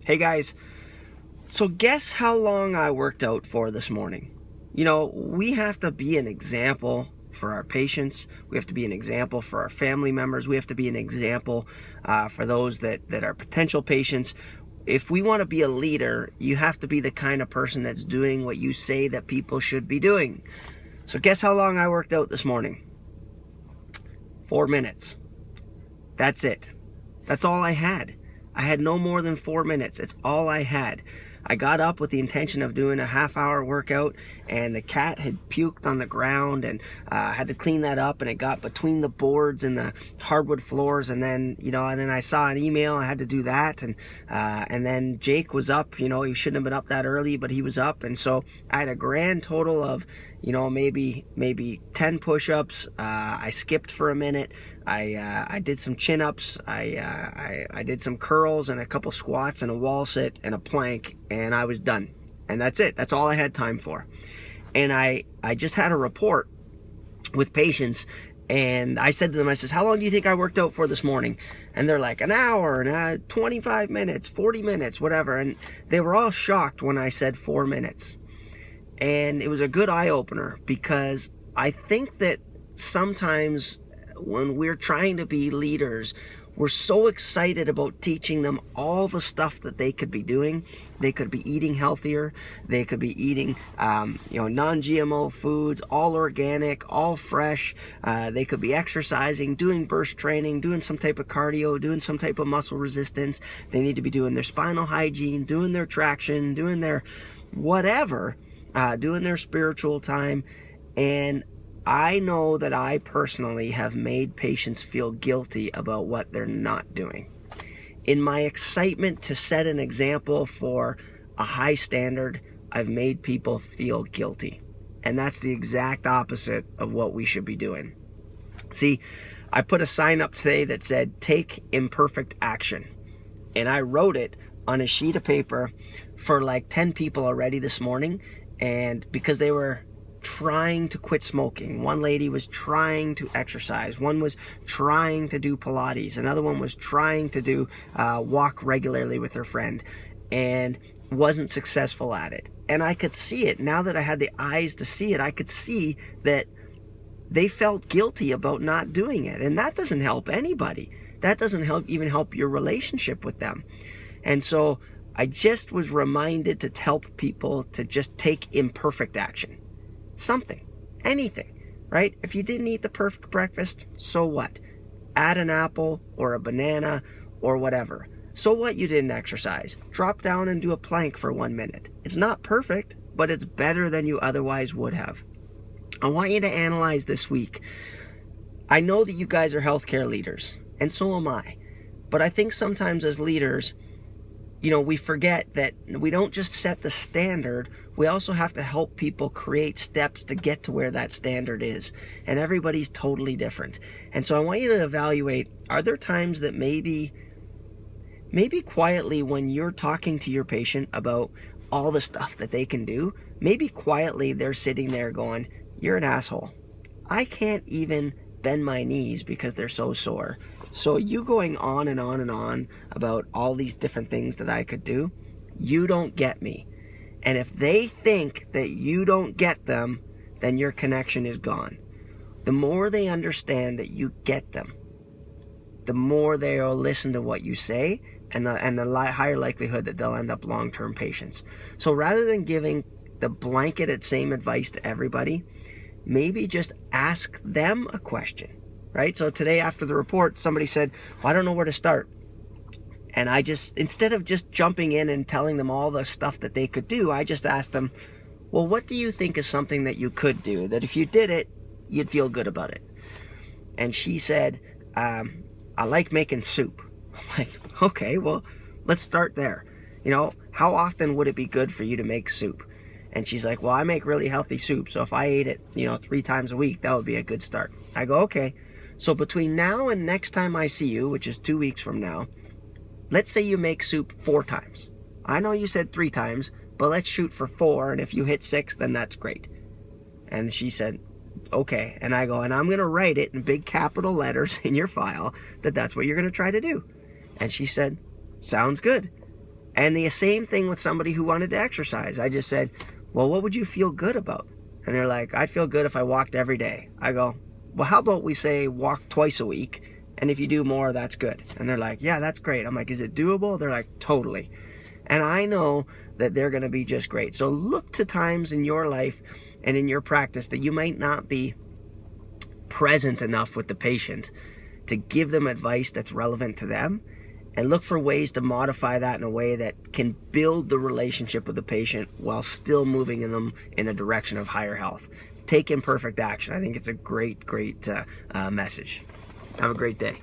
Hey guys, so guess how long I worked out for this morning? We have to be an example for our patients. We have to be an example for our family members. We have to be an example for those that are potential patients. If we want to be a leader, you have to be the kind of person that's doing what you say that people should be doing. So guess how long I worked out this morning? 4 minutes. That's it. That's all I had. I had no more than 4 minutes. It's all I had. I got up with the intention of doing a half-hour workout, and the cat had puked on the ground, and I had to clean that up, and it got between the boards and the hardwood floors, and then I saw an email. I had to do that, and then Jake was up. He shouldn't have been up that early, but he was up, and so I had a grand total of maybe 10 push-ups. I skipped for a minute. I did some chin-ups. I did some curls and a couple squats and a wall sit and a plank, and I was done. And that's it. That's all I had time for. And I just had a report with patients, and I said to them, I says, how long do you think I worked out for this morning? And they're like, an hour, 25 minutes, 40 minutes, whatever. And they were all shocked when I said 4 minutes. And it was a good eye-opener, because I think that sometimes when we're trying to be leaders, we're so excited about teaching them all the stuff that they could be doing. They could be eating healthier. They could be eating, non-GMO foods, all organic, all fresh. They could be exercising, doing burst training, doing some type of cardio, doing some type of muscle resistance. They need to be doing their spinal hygiene, doing their traction, doing their whatever, doing their spiritual time. And I know that I personally have made patients feel guilty about what they're not doing. In my excitement to set an example for a high standard, I've made people feel guilty. And that's the exact opposite of what we should be doing. See, I put a sign up today that said, take imperfect action. And I wrote it on a sheet of paper for like 10 people already this morning. And because they were trying to quit smoking. One lady was trying to exercise. One was trying to do Pilates. Another one was trying to do walk regularly with her friend and wasn't successful at it. And I could see it. Now that I had the eyes to see it, I could see that they felt guilty about not doing it. And that doesn't help anybody. That doesn't even help your relationship with them. And so I just was reminded to help people to just take imperfect action. Something, anything, right? If you didn't eat the perfect breakfast, so what? Add an apple or a banana or whatever. So what you didn't exercise? Drop down and do a plank for 1 minute. It's not perfect, but it's better than you otherwise would have. I want you to analyze this week. I know that you guys are healthcare leaders, and so am I. But I think sometimes as leaders, we forget that we don't just set the standard, we also have to help people create steps to get to where that standard is. And everybody's totally different. And so I want you to evaluate, are there times that maybe quietly when you're talking to your patient about all the stuff that they can do, maybe quietly they're sitting there going, you're an asshole. I can't even bend my knees because they're so sore. So you going on and on and on about all these different things that I could do, you don't get me. And if they think that you don't get them, then your connection is gone. The more they understand that you get them, the more they'll listen to what you say, and the higher likelihood that they'll end up long-term patients. So rather than giving the blanketed same advice to everybody, maybe just ask them a question, right? So today after the report, somebody said, well, I don't know where to start. And I just, instead of just jumping in and telling them all the stuff that they could do, I just asked them, well, what do you think is something that you could do that if you did it, you'd feel good about it? And she said, I like making soup. I'm like, okay, well, let's start there. How often would it be good for you to make soup? And she's like, well, I make really healthy soup. So if I ate it, 3 times a week, that would be a good start. I go, okay. So between now and next time I see you, which is 2 weeks from now, let's say you make soup 4 times. I know you said 3 times, but let's shoot for 4. And if you hit 6, then that's great. And she said, okay. And I go, and I'm going to write it in big capital letters in your file that that's what you're going to try to do. And she said, sounds good. And the same thing with somebody who wanted to exercise. I just said, well, what would you feel good about? And they're like, I'd feel good if I walked every day. I go, well, how about we say walk twice a week? And if you do more, that's good. And they're like, yeah, that's great. I'm like, is it doable? They're like, totally. And I know that they're going to be just great. So look to times in your life and in your practice that you might not be present enough with the patient to give them advice that's relevant to them, and look for ways to modify that in a way that can build the relationship with the patient while still moving them in a direction of higher health. Take imperfect action. I think it's a great message. Have a great day.